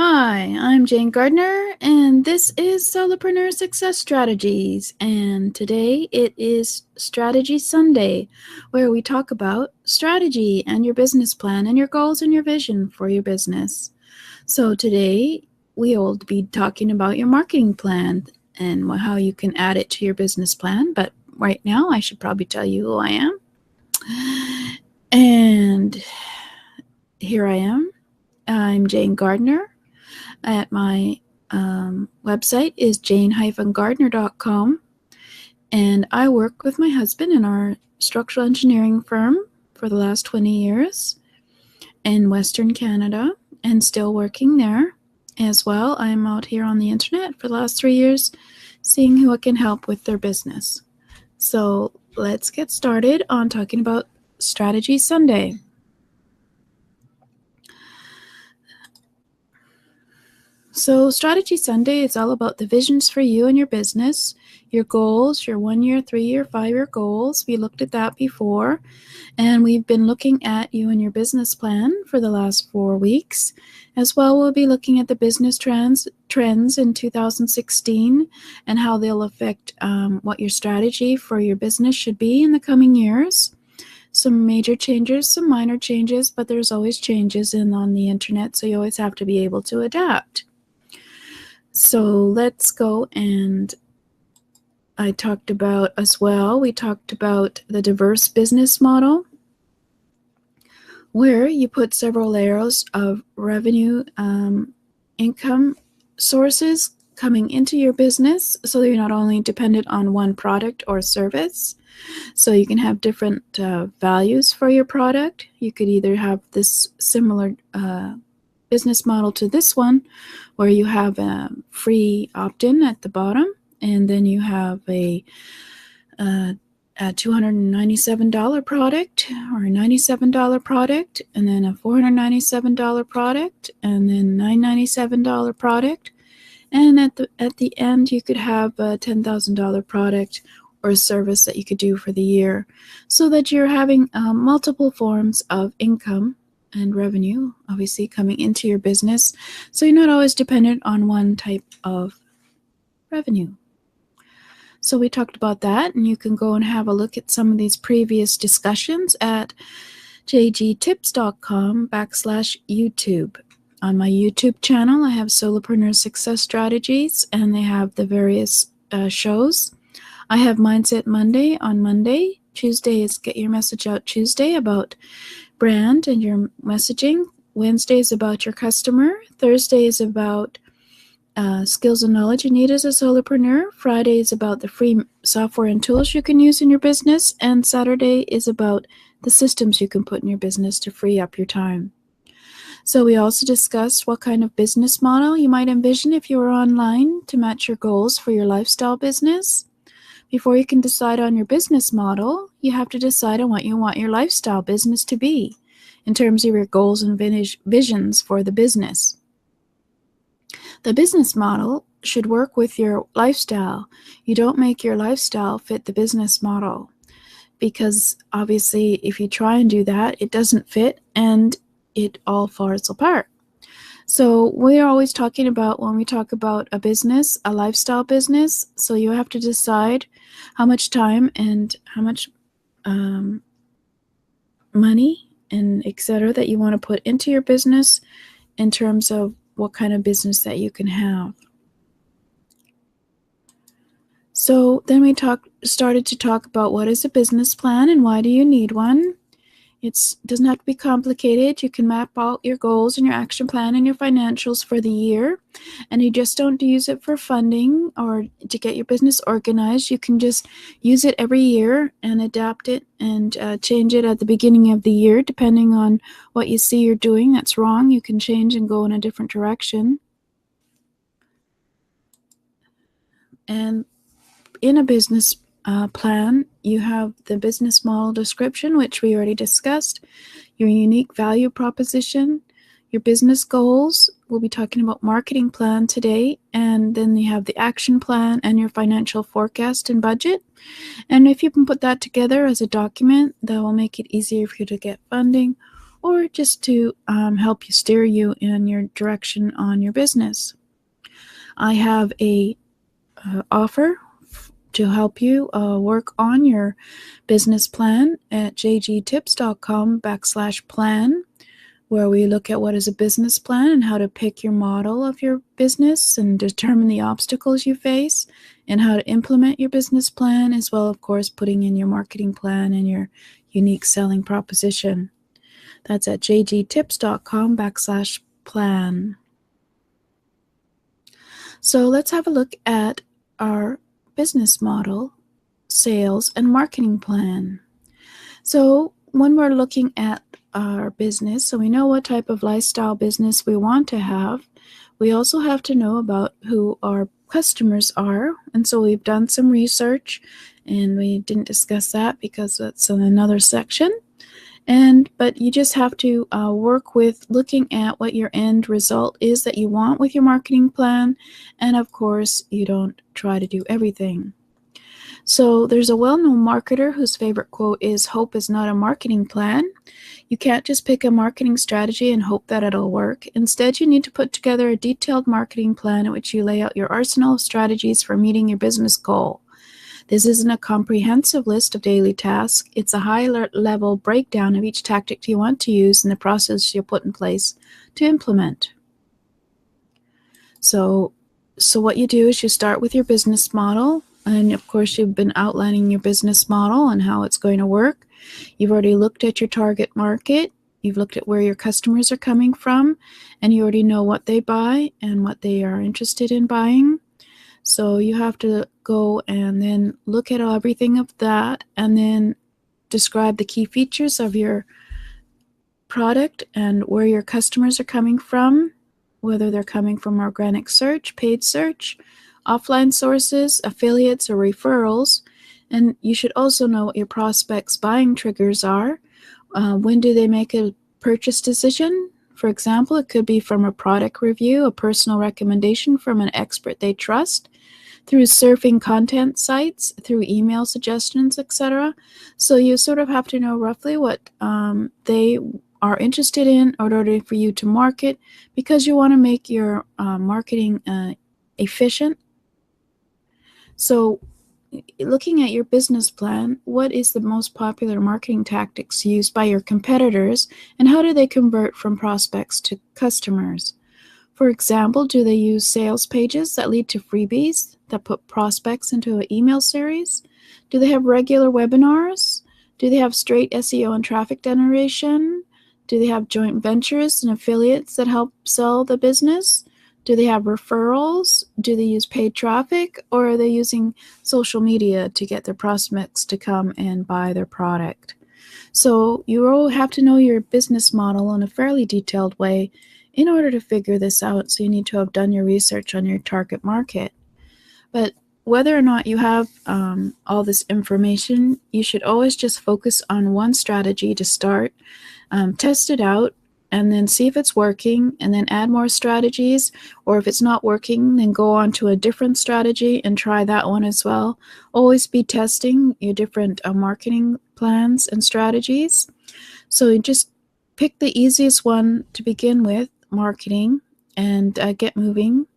Hi, I'm Jane Gardner, and this is Solopreneur Success Strategies. And today it is Strategy Sunday, where we talk about strategy and your business plan and your goals and your vision for your business. So today we will be talking about your marketing plan and how you can add it to your business plan. But right now, I should probably tell you who I am. And here I am. I'm Jane Gardner. At my website is jane-gardner.com, and I work with my husband in our structural engineering firm for the last 20 years in Western Canada and still working there as well. I'm out here on the internet for the last 3 years seeing who I can help with their business. So let's get started on talking about Strategy Sunday. So Strategy Sunday is all about the visions for you and your business, your goals, your 1-year, 3-year, 5-year goals. We looked at that before, and we've been looking at you and your business plan for the last 4 weeks. As well, we'll be looking at the business trends in 2016 and how they'll affect what your strategy for your business should be in the coming years. Some major changes, some minor changes, but there's always changes on the internet, so you always have to be able to adapt. So let's go, and we talked about the diverse business model, where you put several layers of revenue income sources coming into your business, so you're not only dependent on one product or service. So you can have different values for your product. You could either have this similar business model to this one, where you have a free opt-in at the bottom, and then you have a $297 product or a $97 product, and then a $497 product, and then $997 product, and at the end you could have a $10,000 product or a service that you could do for the year, so that you're having multiple forms of income and revenue, obviously, coming into your business, so you're not always dependent on one type of revenue. So we talked about that, and you can go and have a look at some of these previous discussions at jgtips.com/YouTube. On my YouTube channel, I have Solopreneur Success Strategies, and they have the various shows. I have Mindset Monday on Monday. Tuesday is Get Your Message Out Tuesday, about brand and your messaging. Wednesday is about your customer. Thursday is about skills and knowledge you need as a solopreneur. Friday is about the free software and tools you can use in your business. And Saturday is about the systems you can put in your business to free up your time. So we also discussed what kind of business model you might envision if you were online to match your goals for your lifestyle business. Before you can decide on your business model, you have to decide on what you want your lifestyle business to be in terms of your goals and visions for the business. The business model should work with your lifestyle. You don't make your lifestyle fit the business model, because obviously if you try and do that, it doesn't fit and it all falls apart. So we're always talking about, when we talk about a business, a lifestyle business, so you have to decide how much time and how much money and etc. that you want to put into your business in terms of what kind of business that you can have. So then we started to talk about what is a business plan and why do you need one. It doesn't have to be complicated. You can map out your goals and your action plan and your financials for the year, and you just don't use it for funding or to get your business organized. You can just use it every year and adapt it and change it at the beginning of the year, depending on what you see you're doing that's wrong. You can change and go in a different direction. And in a business plan, you have the business model description, which we already discussed, your unique value proposition, your business goals. We'll be talking about marketing plan today, and then you have the action plan and your financial forecast and budget. And if you can put that together as a document, that will make it easier for you to get funding or just to help you steer you in your direction on your business. I have a offer to help you work on your business plan at jgtips.com/plan, where we look at what is a business plan and how to pick your model of your business and determine the obstacles you face and how to implement your business plan, as well, of course, putting in your marketing plan and your unique selling proposition. That's at jgtips.com/plan. So let's have a look at our business model, sales, and marketing plan. So when we're looking at our business, so we know what type of lifestyle business we want to have, we also have to know about who our customers are. And so we've done some research, and we didn't discuss that because that's in another section. But you just have to work with looking at what your end result is that you want with your marketing plan. And of course, you don't try to do everything. So there's a well-known marketer whose favorite quote is, "Hope is not a marketing plan." You can't just pick a marketing strategy and hope that it'll work. Instead, you need to put together a detailed marketing plan in which you lay out your arsenal of strategies for meeting your business goal. This isn't a comprehensive list of daily tasks. It's a high-level breakdown of each tactic you want to use and the process you'll put in place to implement. So what you do is you start with your business model, and of course you've been outlining your business model and how it's going to work. You've already looked at your target market. You've looked at where your customers are coming from, and you already know what they buy and what they are interested in buying. So you have to go and then look at everything of that and then describe the key features of your product and where your customers are coming from, whether they're coming from organic search, paid search, offline sources, affiliates, or referrals. And you should also know what your prospects' buying triggers are. When do they make a purchase decision? For example, it could be from a product review, a personal recommendation from an expert they trust, through surfing content sites, through email suggestions, etc. So you sort of have to know roughly what they are interested in order for you to market, because you want to make your marketing efficient. So looking at your business plan, what is the most popular marketing tactics used by your competitors, and how do they convert from prospects to customers? For example, do they use sales pages that lead to freebies that put prospects into an email series? Do they have regular webinars? Do they have straight SEO and traffic generation? Do they have joint ventures and affiliates that help sell the business? Do they have referrals? Do they use paid traffic, or are they using social media to get their prospects to come and buy their product? So you all have to know your business model in a fairly detailed way in order to figure this out. So you need to have done your research on your target market. But whether or not you have all this information, you should always just focus on one strategy to start, test it out, and then see if it's working, and then add more strategies. Or if it's not working, then go on to a different strategy and try that one as well. Always be testing your different marketing plans and strategies. So you just pick the easiest one to begin with, marketing, and get moving.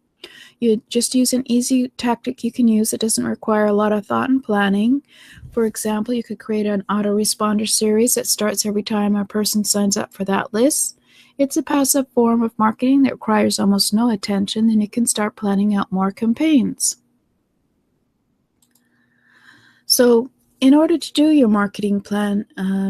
You just use an easy tactic you can use that doesn't require a lot of thought and planning. For example, you could create an autoresponder series that starts every time a person signs up for that list. It's a passive form of marketing that requires almost no attention, and you can start planning out more campaigns. So in order to do your marketing plan,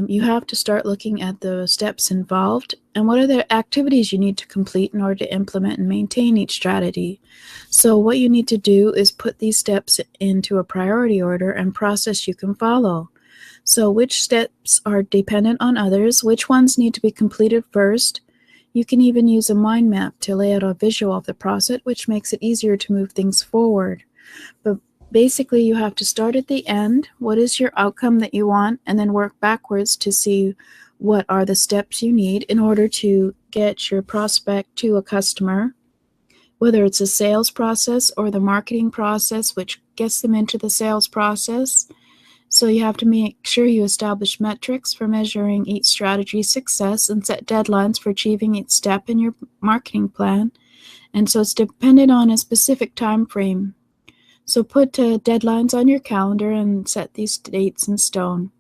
you have to start looking at the steps involved and what are the activities you need to complete in order to implement and maintain each strategy. So what you need to do is put these steps into a priority order and process you can follow. So which steps are dependent on others, which ones need to be completed first. You can even use a mind map to lay out a visual of the process, which makes it easier to move things forward. But basically, you have to start at the end. What is your outcome that you want? And then work backwards to see what are the steps you need in order to get your prospect to a customer, whether it's a sales process or the marketing process, which gets them into the sales process. So you have to make sure you establish metrics for measuring each strategy's success and set deadlines for achieving each step in your marketing plan. And so it's dependent on a specific time frame. So put deadlines on your calendar and set these dates in stone.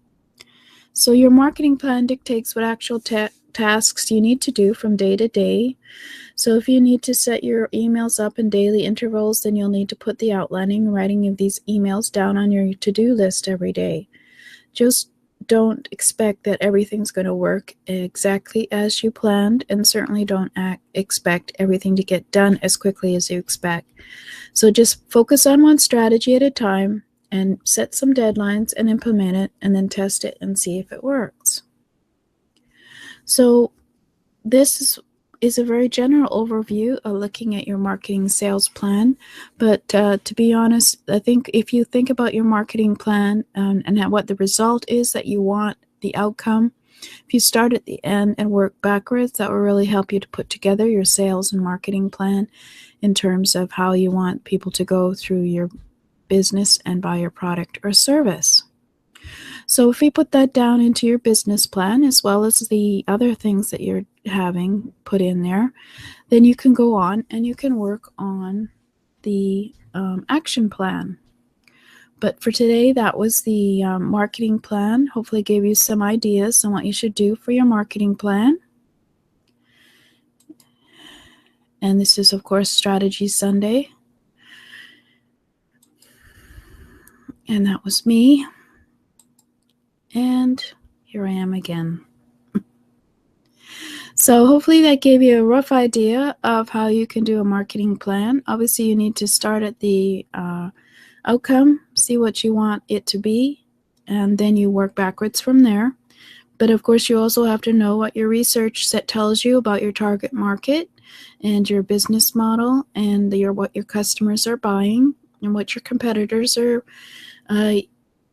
So your marketing plan dictates what actual tasks you need to do from day to day. So if you need to set your emails up in daily intervals, then you'll need to put the outlining and writing of these emails down on your to-do list every day. Just don't expect that everything's going to work exactly as you planned, and certainly don't expect everything to get done as quickly as you expect. So just focus on one strategy at a time and set some deadlines and implement it, and then test it and see if it works. So this is a very general overview of looking at your marketing sales plan. But to be honest, I think if you think about your marketing plan and what the result is that you want, the outcome, if you start at the end and work backwards, that will really help you to put together your sales and marketing plan in terms of how you want people to go through your business and buy your product or service. So if we put that down into your business plan, as well as the other things that you're having put in there, then you can go on and you can work on the action plan. But for today, that was the marketing plan. Hopefully gave you some ideas on what you should do for your marketing plan. And this is, of course, Strategy Sunday. And that was me. And here I am again. So hopefully that gave you a rough idea of how you can do a marketing plan. Obviously, you need to start at the outcome, see what you want it to be, and then you work backwards from there. But of course, you also have to know what your research set tells you about your target market and your business model and what your customers are buying and what your competitors are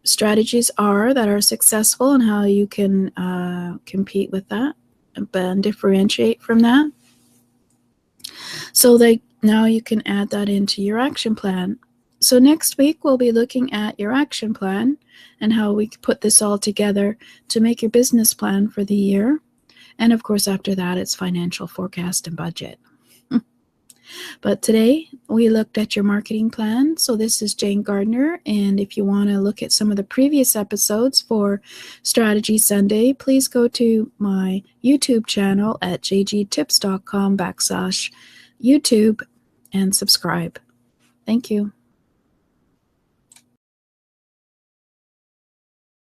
strategies are that are successful, and how you can compete with that and differentiate from that. So now you can add that into your action plan. So next week we'll be looking at your action plan and how we put this all together to make your business plan for the year. And of course, after that, it's financial forecast and budget. But today we looked at your marketing plan. So this is Jane Gardner. And if you want to look at some of the previous episodes for Strategy Sunday, please go to my YouTube channel at jgtips.com/YouTube and subscribe. Thank you.